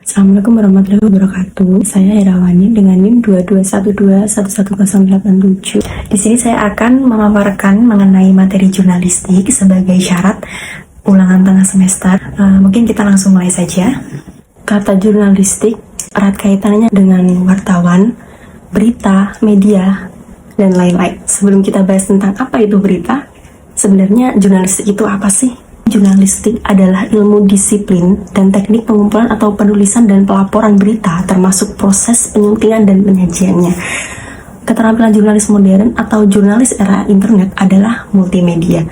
Assalamualaikum warahmatullahi wabarakatuh. Saya Herawani dengan NIM 2212111087. Di sini saya akan memaparkan mengenai materi jurnalistik sebagai syarat ulangan tengah semester. Mungkin kita langsung mulai saja. Kata jurnalistik erat kaitannya dengan wartawan, berita, media, dan lain-lain. Sebelum kita bahas tentang apa itu berita, sebenarnya jurnalistik itu apa sih? Jurnalistik adalah ilmu disiplin dan teknik pengumpulan atau penulisan dan pelaporan berita, termasuk proses penyuntingan dan penyajiannya. Keterampilan jurnalis modern atau jurnalis era internet adalah multimedia.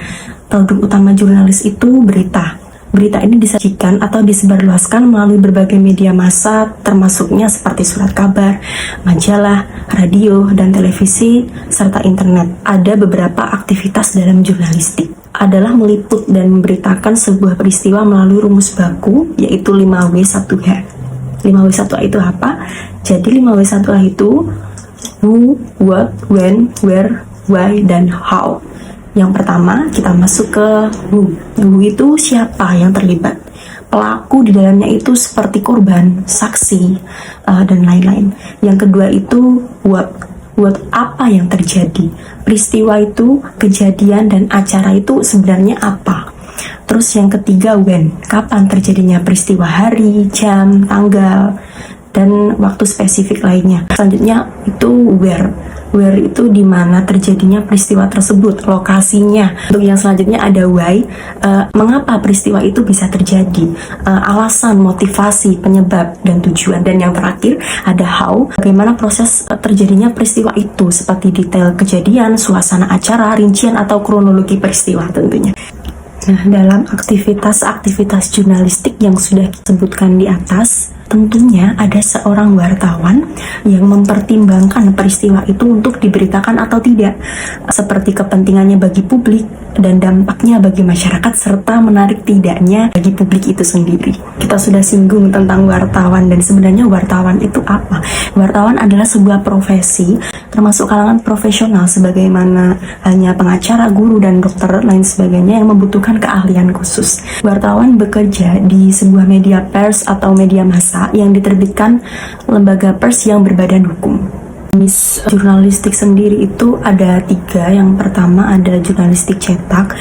Produk utama jurnalis itu berita. Berita ini disajikan atau disebarluaskan melalui berbagai media massa, termasuknya seperti surat kabar, majalah, radio, dan televisi, serta internet. Ada beberapa aktivitas dalam jurnalistik adalah meliput dan memberitakan sebuah peristiwa melalui rumus baku, yaitu 5W1H. 5W1H itu apa? Jadi 5W1H itu who, what, when, where, why, dan how. Yang pertama, kita masuk ke who. Who itu siapa yang terlibat. Pelaku di dalamnya itu seperti korban, saksi, dan lain-lain. Yang kedua itu what. Buat apa yang terjadi, peristiwa itu, kejadian dan acara itu sebenarnya apa. Terus yang ketiga when, kapan terjadinya peristiwa, hari, jam, tanggal, dan waktu spesifik lainnya. Selanjutnya itu where itu di mana terjadinya peristiwa tersebut, lokasinya. Untuk yang selanjutnya ada why, mengapa peristiwa itu bisa terjadi, alasan, motivasi, penyebab, dan tujuan. Dan yang terakhir ada how, bagaimana proses terjadinya peristiwa itu, seperti detail kejadian, suasana acara, rincian, atau kronologi peristiwa tentunya. Nah, dalam aktivitas-aktivitas jurnalistik yang sudah disebutkan di atas, tentunya ada seorang wartawan yang mempertimbangkan peristiwa itu untuk diberitakan atau tidak, seperti kepentingannya bagi publik dan dampaknya bagi masyarakat, serta menarik tidaknya bagi publik itu sendiri. Kita sudah singgung tentang wartawan, dan sebenarnya wartawan itu apa? Wartawan adalah sebuah profesi, termasuk kalangan profesional, sebagaimana hanya pengacara, guru, dan dokter lain sebagainya yang membutuhkan keahlian khusus. Wartawan bekerja di sebuah media pers atau media massa yang diterbitkan lembaga pers yang berbadan hukum. Jenis jurnalistik sendiri itu ada 3. Yang pertama ada jurnalistik cetak.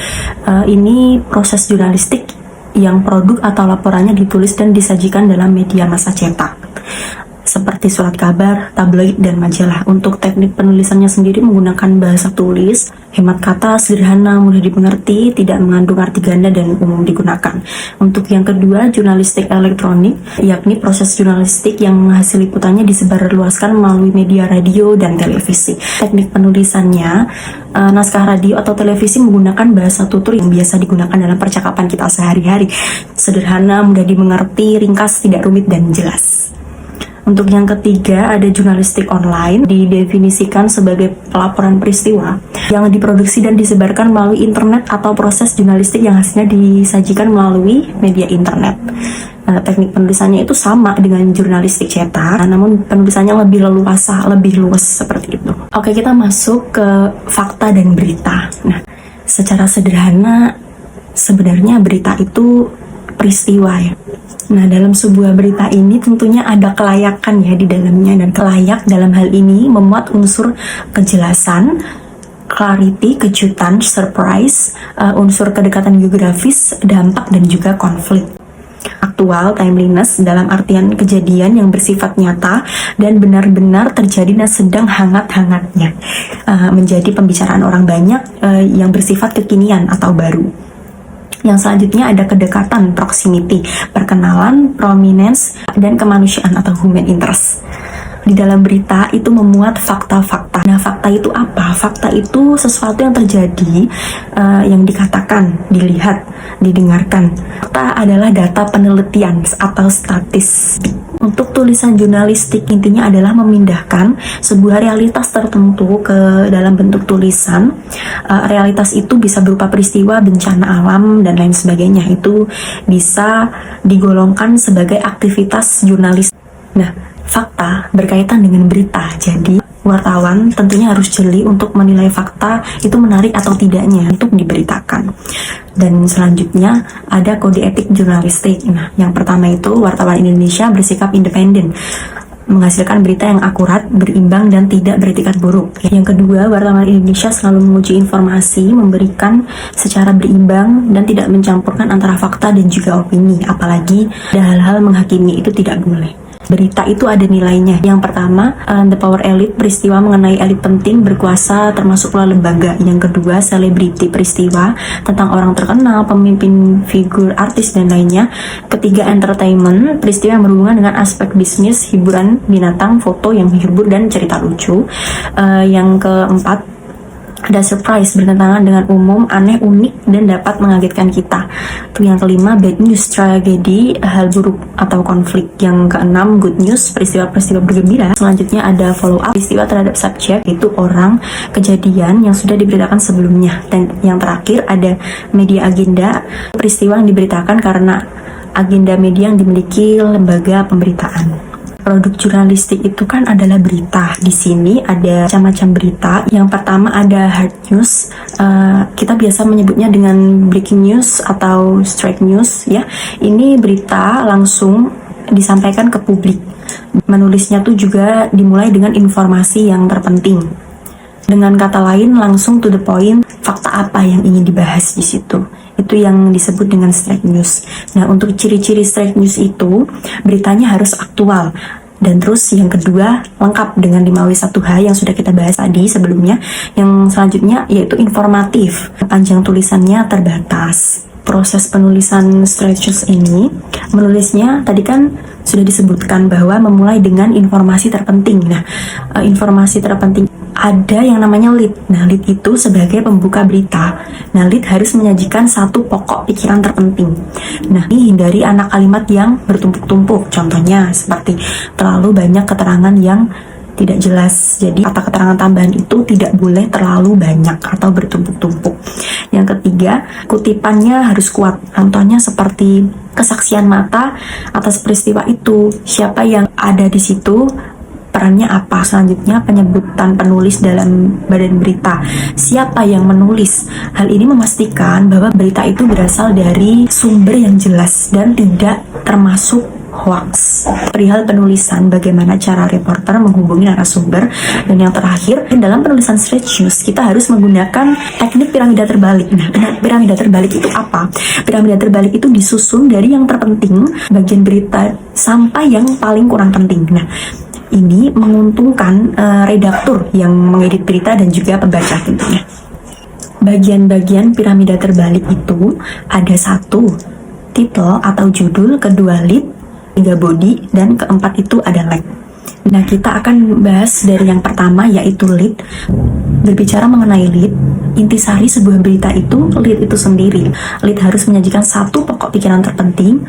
Ini proses jurnalistik yang produk atau laporannya ditulis dan disajikan dalam media massa cetak, seperti surat kabar, tabloid, dan majalah. Untuk teknik penulisannya sendiri menggunakan bahasa tulis, hemat kata, sederhana, mudah dimengerti, tidak mengandung arti ganda, dan umum digunakan. Untuk yang kedua, jurnalistik elektronik, yakni proses jurnalistik yang hasil liputannya disebarluaskan melalui media radio dan televisi. Teknik penulisannya, naskah radio atau televisi menggunakan bahasa tutur yang biasa digunakan dalam percakapan kita sehari-hari. Sederhana, mudah dimengerti, ringkas, tidak rumit, dan jelas. Untuk yang ketiga ada jurnalistik online, didefinisikan sebagai pelaporan peristiwa yang diproduksi dan disebarkan melalui internet atau proses jurnalistik yang hasilnya disajikan melalui media internet. Teknik penulisannya itu sama dengan jurnalistik cetak, namun penulisannya lebih leluasa, lebih luas seperti itu. Oke, kita masuk ke fakta dan berita. Nah, secara sederhana sebenarnya berita itu peristiwa ya. Nah, dalam sebuah berita ini tentunya ada kelayakan ya di dalamnya, dan kelayak dalam hal ini memuat unsur kejelasan, clarity, kejutan, surprise, unsur kedekatan geografis, dampak, dan juga konflik. Aktual, timeliness, dalam artian kejadian yang bersifat nyata dan benar-benar terjadi dan sedang hangat-hangatnya, menjadi pembicaraan orang banyak, yang bersifat kekinian atau baru. Yang selanjutnya ada kedekatan, proximity, perkenalan, prominence, dan kemanusiaan atau human interest. Di dalam berita itu memuat fakta-fakta. Nah, fakta itu apa? Fakta itu sesuatu yang terjadi, yang dikatakan, dilihat, didengarkan. Fakta adalah data penelitian atau statistik. Untuk tulisan jurnalistik intinya adalah memindahkan sebuah realitas tertentu ke dalam bentuk tulisan. Realitas itu bisa berupa peristiwa, bencana alam, dan lain sebagainya. Itu bisa digolongkan sebagai aktivitas jurnalis. Nah, fakta berkaitan dengan berita. Jadi wartawan tentunya harus jeli untuk menilai fakta itu menarik atau tidaknya untuk diberitakan. Dan selanjutnya ada kode etik jurnalistik. Nah, yang pertama itu wartawan Indonesia bersikap independen, menghasilkan berita yang akurat, berimbang, dan tidak beretikat buruk. Yang kedua, wartawan Indonesia selalu menguji informasi, memberikan secara berimbang, dan tidak mencampurkan antara fakta dan juga opini. Apalagi ada hal-hal menghakimi, itu tidak boleh. Berita itu ada nilainya. Yang pertama, the power elite, peristiwa mengenai elit penting berkuasa termasuk pula lembaga. Yang kedua, selebriti, peristiwa tentang orang terkenal, pemimpin, figur, artis, dan lainnya. Ketiga, entertainment, peristiwa yang berhubungan dengan aspek bisnis, hiburan, binatang, foto yang menghibur, dan cerita lucu. Yang keempat, ada surprise, bertentangan dengan umum, aneh, unik, dan dapat mengagetkan kita. Itu yang kelima, bad news, tragedi, hal buruk atau konflik. Yang keenam, good news, peristiwa-peristiwa bergembira. Selanjutnya ada follow up, peristiwa terhadap subjek, itu orang, kejadian yang sudah diberitakan sebelumnya. Dan yang terakhir ada media agenda, peristiwa yang diberitakan karena agenda media yang dimiliki lembaga pemberitaan. Produk jurnalistik itu kan adalah berita. Di sini ada macam-macam berita. Yang pertama ada hard news. Kita biasa menyebutnya dengan breaking news atau straight news ya. Ini berita langsung disampaikan ke publik. Menulisnya tuh juga dimulai dengan informasi yang terpenting. Dengan kata lain langsung to the point, fakta apa yang ingin dibahas di situ. Itu yang disebut dengan straight news. Nah, untuk ciri-ciri straight news itu, beritanya harus aktual. Dan terus yang kedua, lengkap dengan 5W1H yang sudah kita bahas tadi sebelumnya. Yang selanjutnya yaitu informatif. Panjang tulisannya terbatas. Proses penulisan straight news ini, menulisnya tadi kan sudah disebutkan bahwa memulai dengan informasi terpenting. Nah, informasi terpenting ada yang namanya lead. Nah, lead itu sebagai pembuka berita. Nah, lead harus menyajikan satu pokok pikiran terpenting. Nah, ini hindari anak kalimat yang bertumpuk-tumpuk. Contohnya seperti terlalu banyak keterangan yang tidak jelas. Jadi kata keterangan tambahan itu tidak boleh terlalu banyak atau bertumpuk-tumpuk. Yang ketiga, kutipannya harus kuat. Contohnya seperti kesaksian mata atas peristiwa itu, siapa yang ada di situ, perannya apa. Selanjutnya, penyebutan penulis dalam badan berita, siapa yang menulis. Hal ini memastikan bahwa berita itu berasal dari sumber yang jelas dan tidak termasuk hoax. Perihal penulisan, bagaimana cara reporter menghubungi narasumber. Dan yang terakhir, dalam penulisan straight news kita harus menggunakan teknik piramida terbalik. Nah, piramida terbalik itu apa? Piramida terbalik itu disusun dari yang terpenting bagian berita sampai yang paling kurang penting. Nah, ini menguntungkan redaktur yang mengedit berita dan juga pembaca tentunya. Bagian-bagian piramida terbalik itu ada satu, title atau judul, kedua lead, tiga body, dan keempat itu ada leg. Nah, kita akan bahas dari yang pertama yaitu lead. Berbicara mengenai lead, intisari sebuah berita itu lead itu sendiri. Lead harus menyajikan satu pokok pikiran terpenting,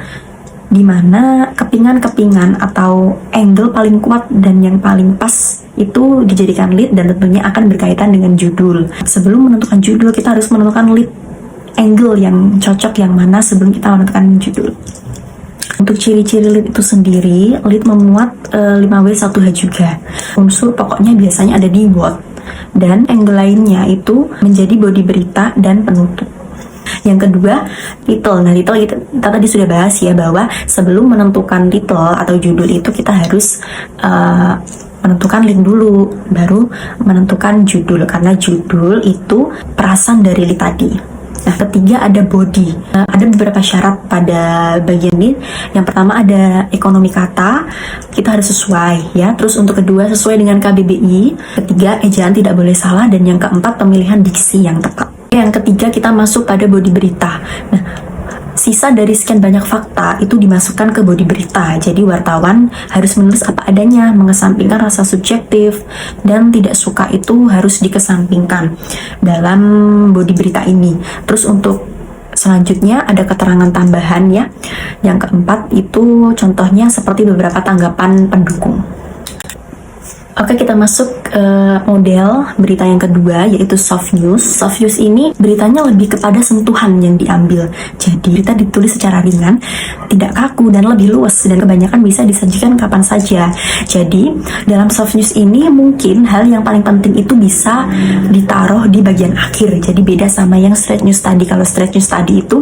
di mana kepingan-kepingan atau angle paling kuat dan yang paling pas itu dijadikan lead dan tentunya akan berkaitan dengan judul. Sebelum menentukan judul, kita harus menentukan lead angle yang cocok yang mana sebelum kita menentukan judul. Untuk ciri-ciri lead itu sendiri, lead memuat 5W1H juga. Unsur pokoknya biasanya ada di word, dan angle lainnya itu menjadi body berita dan penutup. Yang kedua, title. Nah, title kita tadi sudah bahas ya, bahwa sebelum menentukan title atau judul itu kita harus menentukan lead dulu, baru menentukan judul, karena judul itu perasan dari lead tadi. Nah, ketiga ada body. Ada beberapa syarat pada bagian ini. Yang pertama ada ekonomi kata, kita harus sesuai ya. Terus untuk kedua sesuai dengan KBBI. Ketiga, ejaan tidak boleh salah, dan yang keempat pemilihan diksi yang tepat. Yang ketiga kita masuk pada body berita. Nah, sisa dari sekian banyak fakta itu dimasukkan ke body berita. Jadi wartawan harus menulis apa adanya, mengesampingkan rasa subjektif dan tidak suka itu harus dikesampingkan dalam body berita ini. Terus untuk selanjutnya ada keterangan tambahan ya. Yang keempat itu contohnya seperti beberapa tanggapan pendukung. Oke, kita masuk ke model berita yang kedua, yaitu soft news. Soft news ini beritanya lebih kepada sentuhan yang diambil. Jadi, berita ditulis secara ringan, tidak kaku, dan lebih luas, dan kebanyakan bisa disajikan kapan saja. Jadi, dalam soft news ini mungkin hal yang paling penting itu bisa ditaruh di bagian akhir. Jadi, beda sama yang straight news tadi. Kalau straight news tadi itu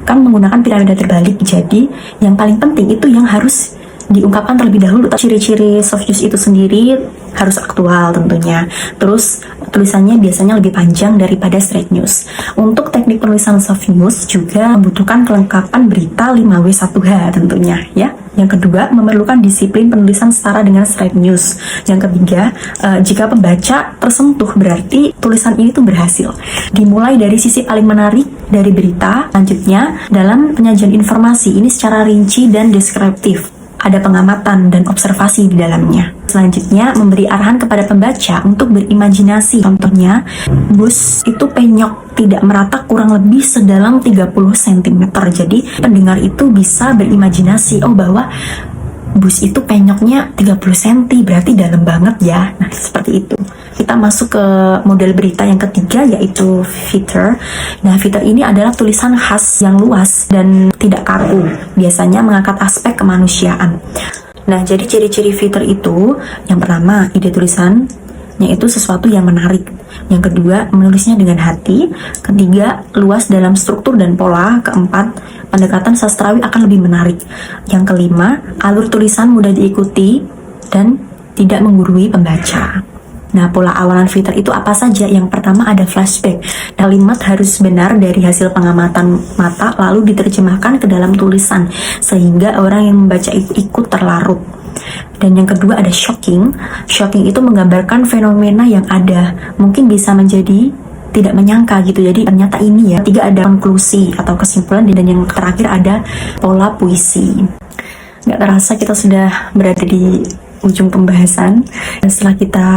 kan menggunakan piramida terbalik. Jadi, yang paling penting itu yang harus diungkapkan terlebih dahulu. Ciri-ciri soft news itu sendiri harus aktual tentunya. Terus tulisannya biasanya lebih panjang daripada straight news. Untuk teknik penulisan soft news juga membutuhkan kelengkapan berita 5W1H tentunya ya. Yang kedua, memerlukan disiplin penulisan setara dengan straight news. Yang ketiga, jika pembaca tersentuh berarti tulisan ini tuh berhasil. Dimulai dari sisi paling menarik dari berita, selanjutnya dalam penyajian informasi ini secara rinci dan deskriptif. Ada pengamatan dan observasi di dalamnya. Selanjutnya, memberi arahan kepada pembaca untuk berimajinasi. Contohnya, bus itu penyok tidak merata kurang lebih sedalam 30 cm. Jadi, pendengar itu bisa berimajinasi, oh bahwa bus itu penyoknya 30 cm, berarti dalam banget ya. Nah, seperti itu. Kita masuk ke model berita yang ketiga, yaitu feature. Nah, feature ini adalah tulisan khas yang luas dan tidak kaku, biasanya mengangkat aspek kemanusiaan. Nah, jadi ciri-ciri feature itu, yang pertama, ide tulisannya itu sesuatu yang menarik. Yang kedua, menulisnya dengan hati. Ketiga, luas dalam struktur dan pola. Keempat, pendekatan sastrawi akan lebih menarik. Yang kelima, alur tulisan mudah diikuti dan tidak menggurui pembaca. Nah, pola awalan feature itu apa saja? Yang pertama ada flashback. Kalimat harus benar dari hasil pengamatan mata lalu diterjemahkan ke dalam tulisan sehingga orang yang membaca itu ikut terlarut. Dan yang kedua ada shocking. Shocking itu menggambarkan fenomena yang ada. Mungkin bisa menjadi tidak menyangka gitu. Jadi ternyata ini ya. Tiga ada konklusi atau kesimpulan, dan yang terakhir ada pola puisi. Nggak terasa kita sudah berada di ujung pembahasan. Dan setelah kita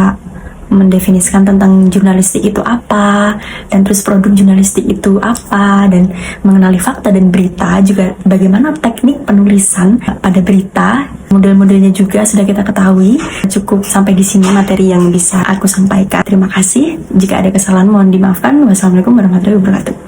mendefinisikan tentang jurnalistik itu apa, dan terus produk jurnalistik itu apa, dan mengenali fakta dan berita, juga bagaimana teknik penulisan pada berita, model-modelnya juga sudah kita ketahui. Cukup sampai di sini materi yang bisa aku sampaikan. Terima kasih. Jika ada kesalahan mohon dimaafkan. Wassalamualaikum warahmatullahi wabarakatuh.